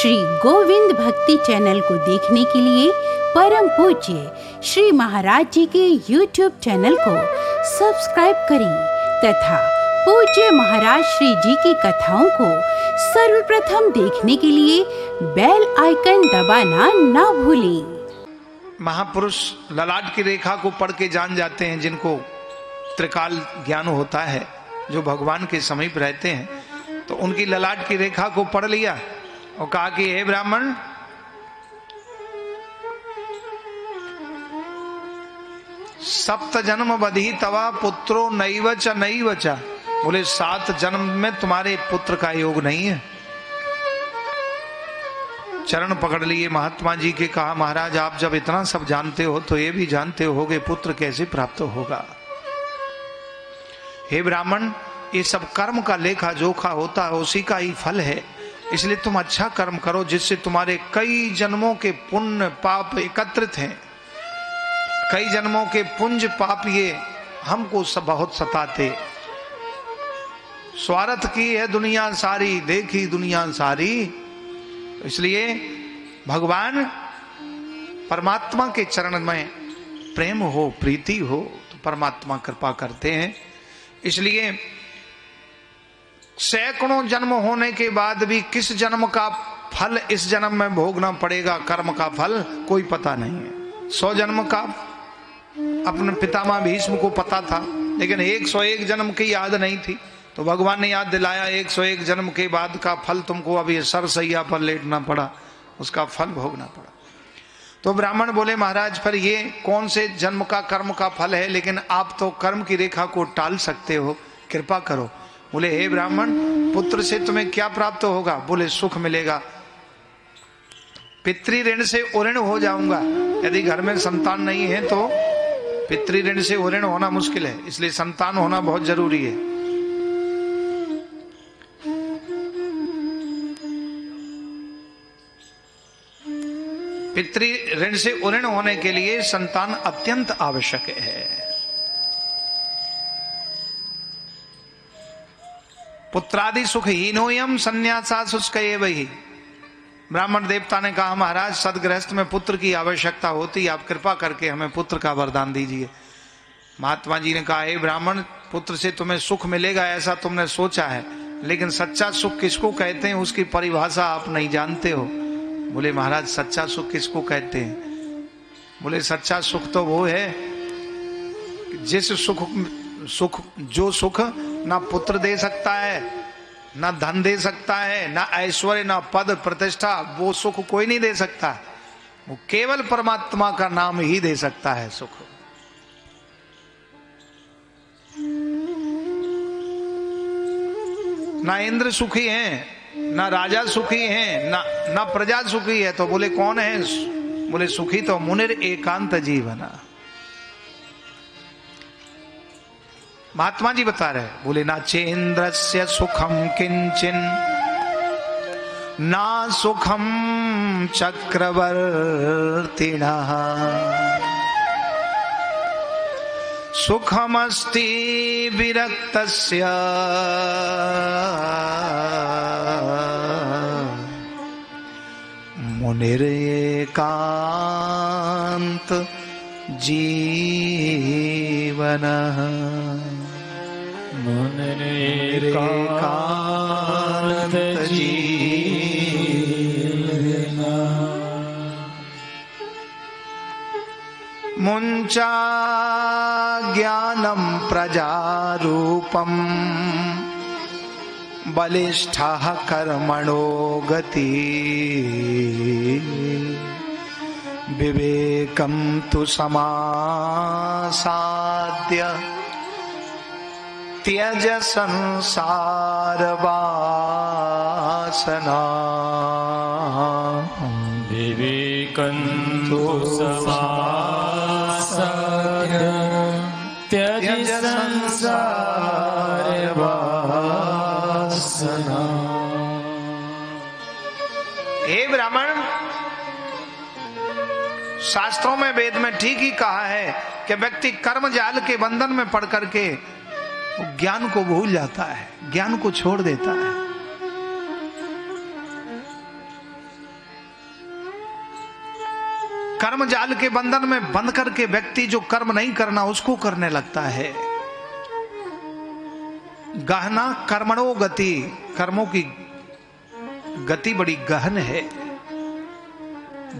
श्री गोविंद भक्ति चैनल को देखने के लिए परम पूज्य श्री महाराज जी के YouTube चैनल को सब्सक्राइब करें तथा पूज्य महाराज श्री जी की कथाओं को सर्वप्रथम देखने के लिए बेल आइकन दबाना ना भूलें। महापुरुष ललाट की रेखा को पढ़ के जान जाते हैं, जिनको त्रिकाल ज्ञान होता है, जो भगवान के समीप रहते हैं, तो उनकी ललाट की रेखा को पढ़ लिया और कहा कि हे ब्राह्मण, सप्त जन्म बधी तवा पुत्रो नैव च नैव च। बोले 7 जन्म में तुम्हारे पुत्र का योग नहीं है। चरण पकड़ लिए महात्मा जी के, कहा महाराज आप जब इतना सब जानते हो तो ये भी जानते होगे पुत्र कैसे प्राप्त होगा। हे ब्राह्मण, ये सब कर्म का लेखा जोखा होता है, उसी का ही फल है, इसलिए तुम अच्छा कर्म करो जिससे तुम्हारे कई जन्मों के पुण्य पाप एकत्रित हैं। कई जन्मों के पुंज पाप ये हमको सब बहुत सताते। स्वार्थ की है दुनिया सारी, देखी दुनिया सारी। इसलिए भगवान परमात्मा के चरण में प्रेम हो, प्रीति हो, तो परमात्मा कृपा करते हैं। इसलिए सैकड़ों जन्म होने के बाद भी किस जन्म का फल इस जन्म में भोगना पड़ेगा, कर्म का फल कोई पता नहीं है। 100 जन्म का अपने पितामह भीष्म को पता था, लेकिन 101 जन्म की याद नहीं थी, तो भगवान ने याद दिलाया 101 जन्म के बाद का फल तुमको अभी सरसैया पर लेटना पड़ा, उसका फल भोगना पड़ा। तो ब्राह्मण बोले महाराज पर ये कौन से जन्म का कर्म का फल है, लेकिन आप तो कर्म की रेखा को टाल सकते हो, कृपा करो। बोले हे ब्राह्मण, पुत्र से तुम्हें क्या प्राप्त होगा? बोले सुख मिलेगा, पितृ ऋण से उऋण हो जाऊंगा। यदि घर में संतान नहीं है तो पितृ ऋण से उऋण होना मुश्किल है, इसलिए संतान होना बहुत जरूरी है। पितृ ऋण से उऋण होने के लिए संतान अत्यंत आवश्यक है। पुत्रादि सुख हीनोयम संन्यासा शुष्क एवहि। ब्राह्मण देवता ने कहा महाराज सदगृहस्थ में पुत्र की आवश्यकता होती, आप कृपा करके हमें पुत्र का वरदान दीजिए। महात्मा जी ने कहा हे ब्राह्मण, पुत्र से तुम्हें सुख मिलेगा ऐसा तुमने सोचा है, लेकिन सच्चा सुख किसको कहते हैं उसकी परिभाषा आप नहीं जानते हो। बोले महाराज सच्चा सुख किसको कहते हैं? बोले सच्चा सुख तो वो है जिस जो सुख ना पुत्र दे सकता है, ना धन दे सकता है, ना ऐश्वर्य, ना पद प्रतिष्ठा, वो सुख कोई नहीं दे सकता। वो केवल परमात्मा का नाम ही दे सकता है सुख। ना इंद्र सुखी हैं, ना राजा सुखी हैं, ना प्रजा सुखी है, तो बोले कौन है? बोले सुखी तो मुनिर एकांत जीवना। महात्मा जी बता रहे, बोले ना चेन्द्रस्य सुखम किंचिन ना सुखम चक्रवर्तिनः सुखमस्ति विरक्तस्य मुनिरेकांत जीवनः। मुनिरेकांत जीवनः। मुञ्चा ज्ञानं प्रजारूपम् बलिष्ठः कर्मणो गति विवेकं तु समासाद्य त्यज संसार वासना। विवेकं तु समासाद्य त्यज संसार वासना। हे ब्राह्मण, शास्त्रों में वेद में ठीक ही कहा है कि व्यक्ति कर्म जाल के बंधन में पड़ करके ज्ञान को भूल जाता है, ज्ञान को छोड़ देता है। कर्म जाल के बंधन में बंध करके व्यक्ति जो कर्म नहीं करना उसको करने लगता है। गहना कर्मणो गति, कर्मों की गति बड़ी गहन है,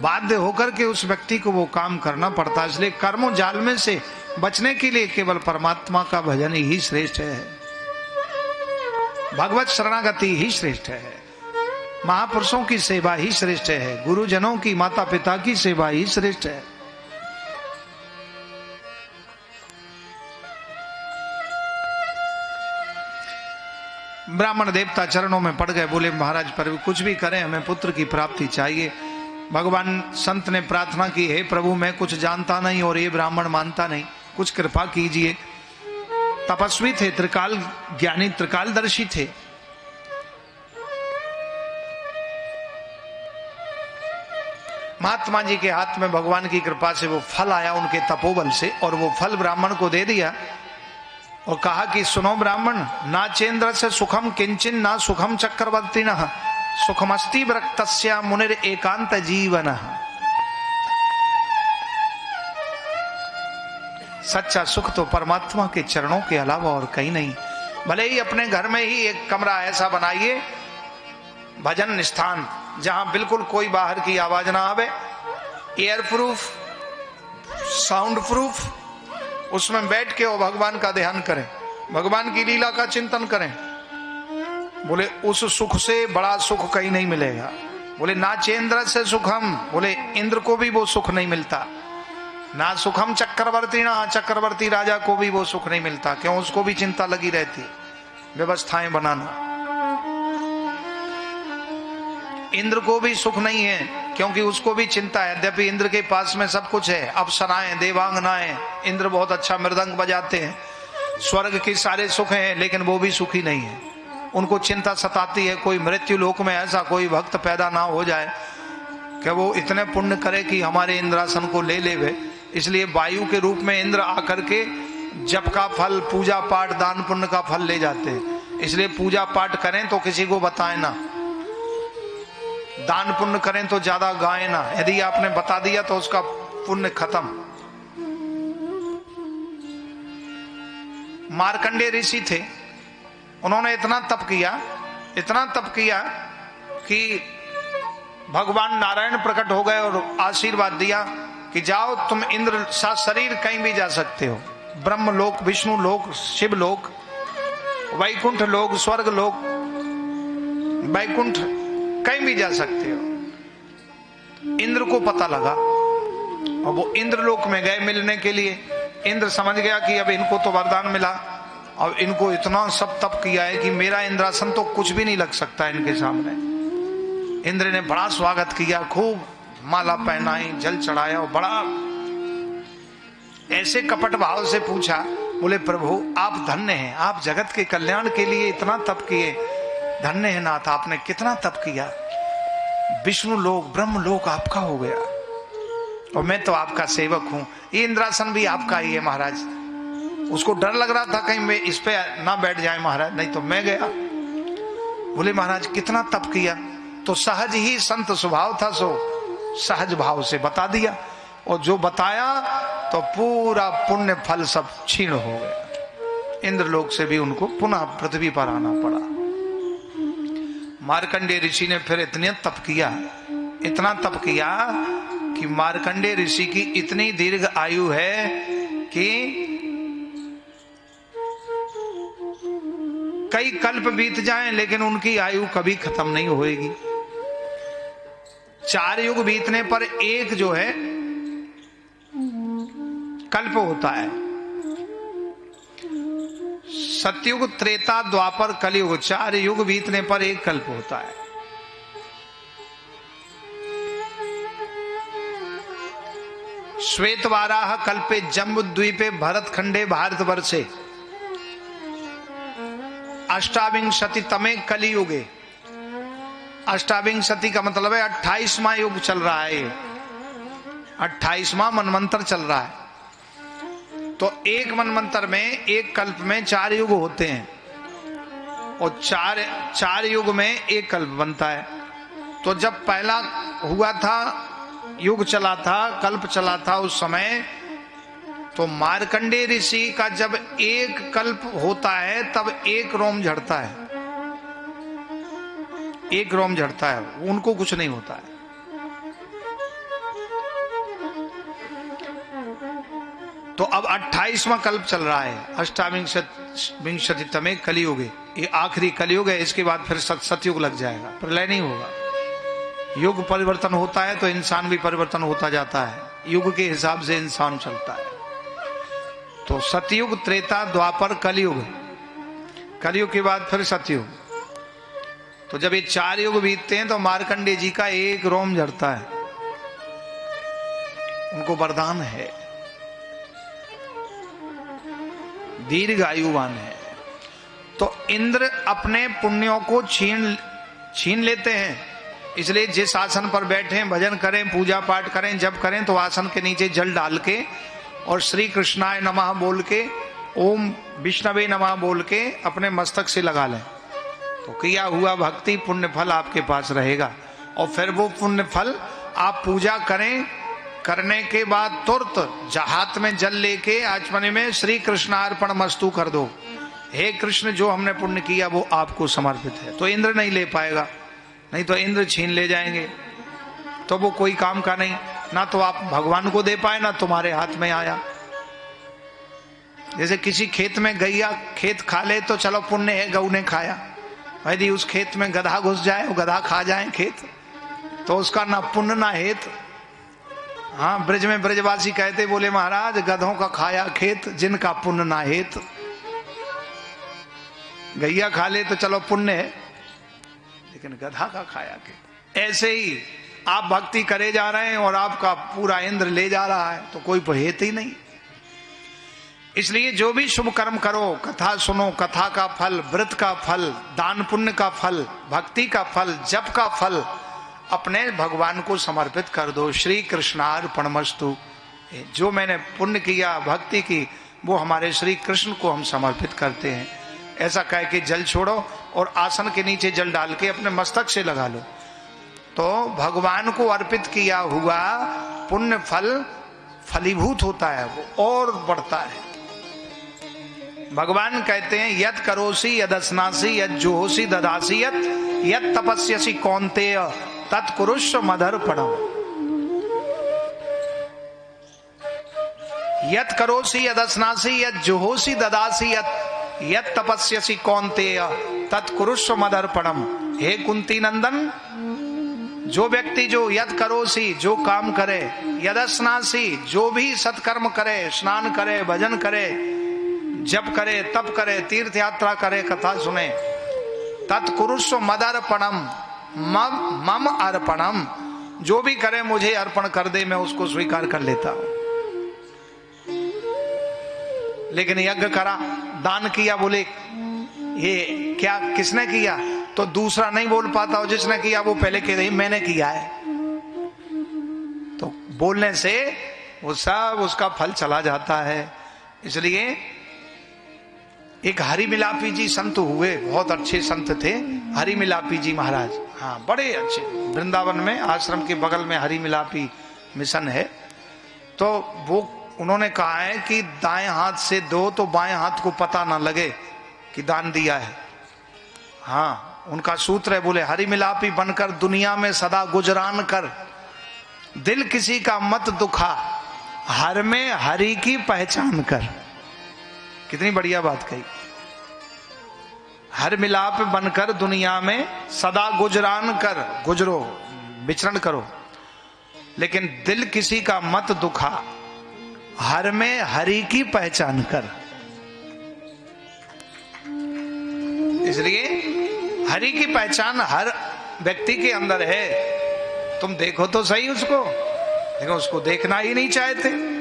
बाध्य होकर के उस व्यक्ति को वो काम करना पड़ता है। इसलिए कर्मों जाल में से बचने के लिए केवल परमात्मा का भजन ही श्रेष्ठ है, भगवत शरणागति ही श्रेष्ठ है, महापुरुषों की सेवा ही श्रेष्ठ है, गुरुजनों की, माता पिता की सेवा ही श्रेष्ठ है। ब्राह्मण देवता चरणों में पड़ गए, बोले महाराज पर कुछ भी करें हमें पुत्र की प्राप्ति चाहिए। भगवान संत ने प्रार्थना की, हे प्रभु मैं कुछ जानता नहीं और ये ब्राह्मण मानता नहीं, कुछ कृपा कीजिए। तपस्वी थे, त्रिकाल ज्ञानी, त्रिकालदर्शी थे। महात्मा जी के हाथ में भगवान की कृपा से वो फल आया उनके तपोबल से, और वो फल ब्राह्मण को दे दिया और कहा कि सुनो ब्राह्मण, ना चेन्द्र से सुखम किंचिन ना सुखम चक्रवर्तीन सुखमस्ति विरक्तस्य मुनिर एकांत जीवन। सच्चा सुख तो परमात्मा के चरणों के अलावा और कहीं नहीं। भले ही अपने घर में ही एक कमरा ऐसा बनाइए, भजन स्थान, जहां बिल्कुल कोई बाहर की आवाज ना आवे, एयर प्रूफ, साउंड प्रूफ, उसमें बैठ के वो भगवान का ध्यान करें, भगवान की लीला का चिंतन करें। बोले उस सुख से बड़ा सुख कहीं नहीं मिलेगा। बोले ना चेन्द्र से सुखम, बोले इंद्र को भी वो सुख नहीं मिलता। ना सुखम चक्रवर्ती, ना चक्रवर्ती राजा को भी वो सुख नहीं मिलता। क्यों? उसको भी चिंता लगी रहती, व्यवस्थाएं बनाना। इंद्र को भी सुख नहीं है क्योंकि उसको भी चिंता है, यद्यपि इंद्र के पास में सब कुछ है, अप्सराएं, देवांगनाएं, इंद्र बहुत अच्छा मृदंग बजाते हैं, स्वर्ग के सारे सुख हैं, लेकिन वो भी सुखी नहीं है। उनको चिंता सताती है कोई मृत्यु लोक में ऐसा कोई भक्त पैदा ना हो जाए कि वो इतने पुण्य करे कि हमारे इंद्रासन को ले लेवे। इसलिए वायु के रूप में इंद्र आकर के जप का फल, पूजा पाठ, दान पुण्य का फल ले जाते हैं। इसलिए पूजा पाठ करें तो किसी को बताएं ना, दान पुण्य करें तो ज्यादा गाएं ना। यदि आपने बता दिया तो उसका पुण्य खत्म। मार्कंडेय ऋषि थे, उन्होंने इतना तप किया कि भगवान नारायण प्रकट हो गए और आशीर्वाद दिया कि जाओ तुम इंद्र सा शरीर कहीं भी जा सकते हो, ब्रह्म लोक, विष्णु लोक, शिव लोक, वैकुंठ लोक, स्वर्ग लोक, वैकुंठ, कहीं भी जा सकते हो। इंद्र को पता लगा और वो इंद्र लोक में गए मिलने के लिए। इंद्र समझ गया कि अब इनको तो वरदान मिला और इनको इतना सब तप किया है कि मेरा इंद्रासन तो कुछ भी नहीं लग सकता इनके सामने। इंद्र ने बड़ा स्वागत किया, खूब माला पहनाई, जल चढ़ाया और बड़ा ऐसे कपट भाव से पूछा, बोले प्रभु आप धन्य हैं, आप जगत के कल्याण के लिए इतना तप किए, धन्य है नाथ, आपने कितना तप किया, विष्णु लोक, ब्रह्म लोक आपका हो गया और मैं तो आपका सेवक हूं, ये इंद्रासन भी आपका ही है महाराज। उसको डर लग रहा था कहीं मैं इस पे ना बैठ जाए महाराज, नहीं तो मैं गया। बोले महाराज कितना तप किया? तो सहज ही संत स्वभाव था, सो सहज भाव से बता दिया, और जो बताया तो पूरा पुण्य फल सब क्षीण हो गया। इंद्रलोक से भी उनको पुनः पृथ्वी पर आना पड़ा। मार्कंडेय ऋषि ने फिर इतना तप किया कि मार्कंडेय ऋषि की इतनी दीर्घ आयु है कि कई कल्प बीत जाएं लेकिन उनकी आयु कभी खत्म नहीं होएगी। 4 युग बीतने पर एक जो है कल्प होता है। सतयुग, त्रेता, द्वापर, कलयुग, 4 युग बीतने पर एक कल्प होता है। श्वेतवाराह कल्पे जम्बुद्वीपे भरतखंडे भारतवर्षे अष्टाविंशति तमे कलियुगे। अष्टाविंशति का मतलब है 28वां युग चल रहा है, 28वां मनवंतर चल रहा है। तो एक मनवंतर में, एक कल्प में 4 युग होते हैं और 4 युग में एक कल्प बनता है। तो जब पहला हुआ था युग चला था, कल्प चला था उस समय, तो मार्कंडेय ऋषि का जब एक कल्प होता है तब एक रोम झड़ता है, एक रोम झड़ता है, उनको कुछ नहीं होता है। तो अब 28वां कल्प चल रहा है, अष्टाविंशतितमे कलियुग, ये आखिरी कलियुग है। इसके बाद फिर सतयुग लग जाएगा, प्रलय नहीं होगा। युग परिवर्तन होता है तो इंसान भी परिवर्तन होता जाता है, युग के हिसाब से इंसान चलता है। तो सतयुग, त्रेता, द्वापर, कलियुग, कलियुग के बाद फिर सतयुग। तो जब ये 4 युग बीतते हैं तो मार्कंडेय जी का एक रोम झड़ता है, उनको वरदान है, दीर्घ आयुवान है। तो इंद्र अपने पुण्यों को छीन लेते हैं, इसलिए जिस आसन पर बैठे भजन करें, पूजा पाठ करें, जब करें तो आसन के नीचे जल डाल के और श्री कृष्णाय नमः बोल के, ओम विष्णवे नमः बोल के अपने मस्तक से लगा लें, तो किया हुआ भक्ति पुण्य फल आपके पास रहेगा। और फिर वो पुण्य फल आप पूजा करें, करने के बाद तुरंत हाथ में जल लेके आचमनी में श्री कृष्णार्पण मस्तु कर दो, हे कृष्ण जो हमने पुण्य किया वो आपको समर्पित है। तो इंद्र नहीं ले पाएगा, नहीं तो इंद्र छीन ले जाएंगे, तो वो कोई काम का नहीं, ना तो आप भगवान को दे पाए ना तुम्हारे हाथ में आया। जैसे किसी खेत में गैया खेत खा ले तो चलो पुण्य है, गऊ ने खाया। यदि उस खेत में गधा घुस जाए, वो गधा खा जाए खेत, तो उसका ना पुण्य ना हेत। हाँ, ब्रज में ब्रजवासी कहते, बोले महाराज गधों का खाया खेत, जिनका पुण्य ना हेत। गैया खा ले तो चलो पुण्य है, लेकिन गधा का खाया खेत। ऐसे ही आप भक्ति करे जा रहे हैं और आपका पूरा इंद्र ले जा रहा है, तो कोई हेत ही नहीं। इसलिए जो भी शुभ कर्म करो, कथा सुनो, कथा का फल, व्रत का फल, दान पुण्य का फल, भक्ति का फल, जप का फल अपने भगवान को समर्पित कर दो। श्री कृष्णार्पणमस्तु, जो मैंने पुण्य किया, भक्ति की, वो हमारे श्री कृष्ण को हम समर्पित करते हैं। ऐसा कह के जल छोड़ो और आसन के नीचे जल डाल के अपने मस्तक से लगा लो, तो भगवान को अर्पित किया हुआ पुण्य फल फलीभूत होता है, वो और बढ़ता है। भगवान कहते हैं यत करोसी यदस्नासी यत जुहोसी ददासी यत तपस्यसी कौन्तेय तत्कुरुष्व मदर्पणम्। यत करोसी यदस्नासी यत जुहोसी ददासी यत तपस्यसी कौन्तेय तत्कुरुष्व मदर्पणम्। हे कुंती नंदन, जो व्यक्ति जो यद करोसी, जो काम करे, यदस्नासी, जो भी सत्कर्म करे, स्नान करे, भजन करे, जप करे, तप करे, तीर्थ यात्रा करे, कथा सुने, तत्कुरुष्व मदर्पणम्, मम अर्पणम, जो भी करे मुझे अर्पण कर दे, मैं उसको स्वीकार कर लेता हूं। लेकिन यज्ञ करा, दान किया, बोले ये क्या किसने किया, तो दूसरा नहीं बोल पाता, हो जिसने किया वो पहले कह रही मैंने किया है, तो बोलने से वो सब उसका फल चला जाता है। इसलिए एक हरिमिलापी जी संत हुए, बहुत अच्छे संत थे हरिमिलापी जी महाराज। हाँ, बड़े अच्छे, वृंदावन में आश्रम के बगल में हरिमिलापी मिशन है। तो वो उन्होंने कहा है कि दाएं हाथ से दो तो बाएं हाथ को पता ना लगे कि दान दिया है। हाँ, उनका सूत्र है, बोले हरिमिलापी बनकर दुनिया में सदा गुजरान कर, दिल किसी का मत दुखा, हर में हरि की पहचान कर। कितनी बढ़िया बात कही। हर मिलाप बनकर दुनिया में सदा गुजरान कर, गुजरो, विचरण करो, लेकिन दिल किसी का मत दुखा, हर में हरि की पहचान कर। इसलिए हरि की पहचान हर व्यक्ति के अंदर है। तुम देखो तो सही उसको, लेकिन उसको देखना ही नहीं चाहते।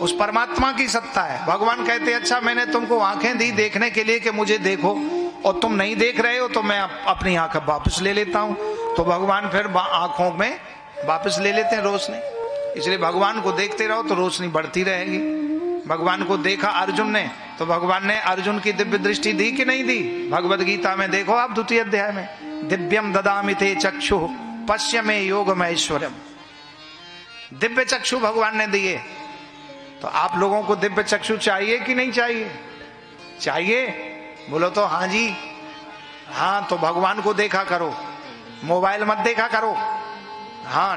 उस परमात्मा की सत्ता है। भगवान कहते अच्छा मैंने तुमको आंखें दी देखने के लिए कि मुझे देखो, और तुम नहीं देख रहे हो तो मैं अपनी आंखें वापस ले लेता हूं। तो भगवान फिर आंखों में वापस ले लेते हैं रोशनी। इसलिए भगवान को देखते रहो तो रोशनी बढ़ती रहेगी। भगवान को देखा अर्जुन ने, तो भगवान ने अर्जुन की दिव्य दृष्टि दी कि नहीं दी? भगवद गीता में देखो आप, 2 अध्याय में, दिव्यम ददामि ते चक्षुः पश्य में योगम ऐश्वर्यम। दिव्य चक्षु भगवान ने दिए, तो आप लोगों को दिव्य चक्षु चाहिए कि नहीं चाहिए? चाहिए? बोलो तो हाँ जी। हाँ, तो भगवान को देखा करो, मोबाइल मत देखा करो। हाँ,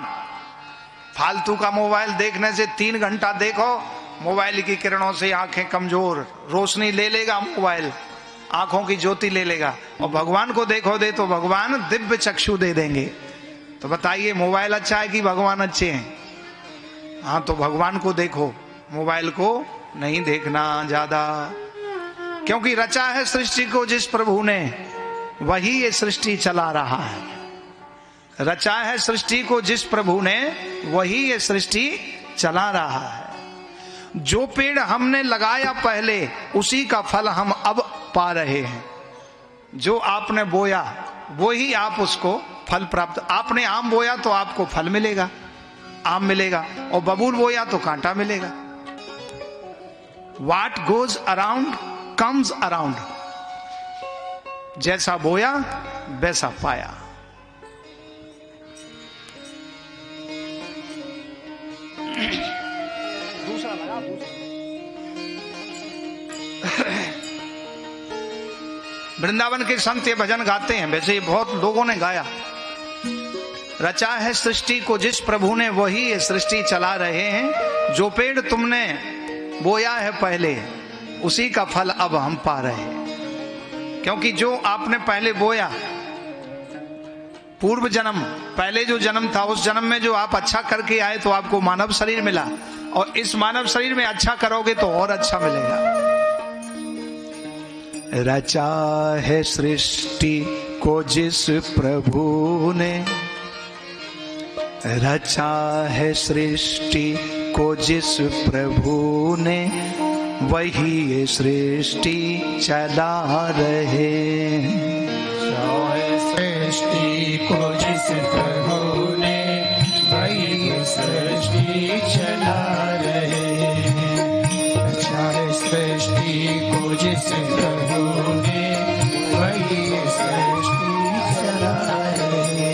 फालतू का मोबाइल देखने से 3 घंटा देखो, मोबाइल की किरणों से आंखें कमजोर, रोशनी ले लेगा मोबाइल, आंखों की ज्योति ले लेगा। और भगवान को देखो दे तो भगवान दिव्य चक्षु दे देंगे। तो बताइए, मोबाइल अच्छा है कि भगवान अच्छे हैं? हाँ, तो भगवान को देखो, मोबाइल को नहीं देखना ज्यादा, क्योंकि रचा है सृष्टि को जिस प्रभु ने, वही ये सृष्टि चला रहा है। रचा है सृष्टि को जिस प्रभु ने, वही ये सृष्टि चला रहा है। जो पेड़ हमने लगाया पहले, उसी का फल हम अब पा रहे हैं। जो आपने बोया, वही आप उसको फल प्राप्त। आपने आम बोया तो आपको फल मिलेगा, आम मिलेगा, और बबूल बोया तो कांटा मिलेगा। What goes around comes around। जैसा बोया वैसा पाया। दूसरा लगा, वृंदावन के संत ये भजन गाते हैं, वैसे ये बहुत लोगों ने गाया। रचा है सृष्टि को जिस प्रभु ने, वही ये सृष्टि चला रहे हैं। जो पेड़ तुमने बोया है पहले, उसी का फल अब हम पा रहे हैं। क्योंकि जो आपने पहले बोया, पूर्व जन्म, पहले जो जन्म था, उस जन्म में जो आप अच्छा करके आए तो आपको मानव शरीर मिला, और इस मानव शरीर में अच्छा करोगे तो और अच्छा मिलेगा। रचा है सृष्टि को जिस प्रभु ने, रचा है सृष्टि को जिस प्रभु ने, वही ये सृष्टि चला रहे। सृष्टि को जिस प्रभु ने, वही ये सृष्टि चला रहे। रचा है सृष्टि को जिस प्रभु ने, वही ये सृष्टि चला रहे।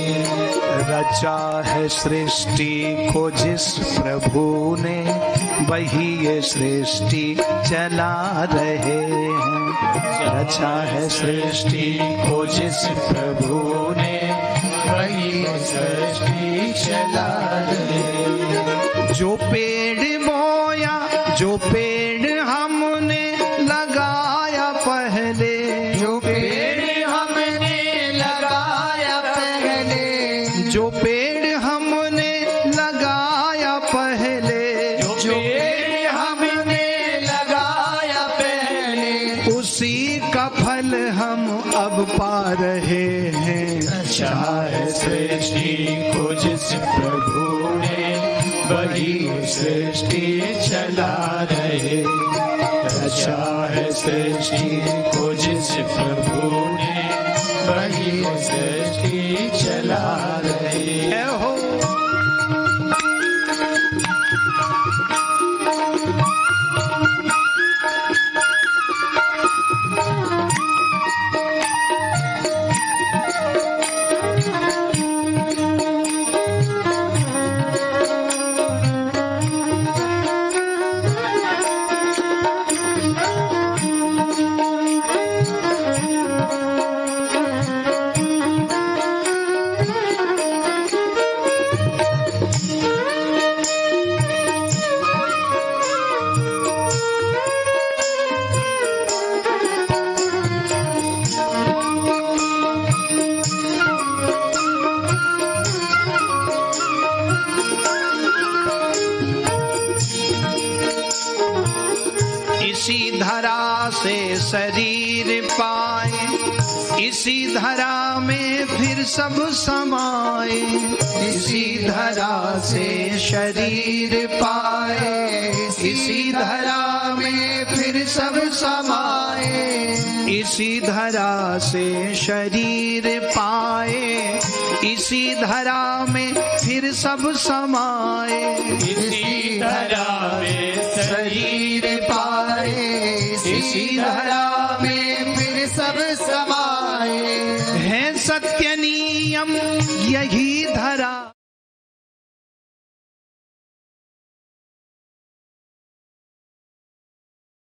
रचा है सृष्टि को जिस प्रभु ने, वही ये सृष्टि चला रहे हैं। रचा है सृष्टि को जिस प्रभु ने, वही ये सृष्टि चला रहे। जो पेड़ बोया, जो पेड़ हमने लगाया पहले, जो पेड़ हमने लगाया पहले, जो पेड़ हमने लगाया पहले, जो पेड़ हमने लगाया पहले, उसी का फल हम अब पा रहे हैं। रचा है सृष्टि को जिस प्रभु ने, वही सृष्टि चला रहे। रचा है सृष्टि को जिस प्रभु ने, वही सृष्टि चला रहे। हो इसी धरा से शरीर पाए, इसी धरा में फिर सब समाए। इसी धरा से शरीर पाए, इसी धरा में फिर सब समाए। इसी धरा से शरीर पाए, इसी धरा में फिर सब समाए। इसी धरा में शरीर पाए, इसी धरा में फिर सब समाए। है सत्य नियम यही धरा।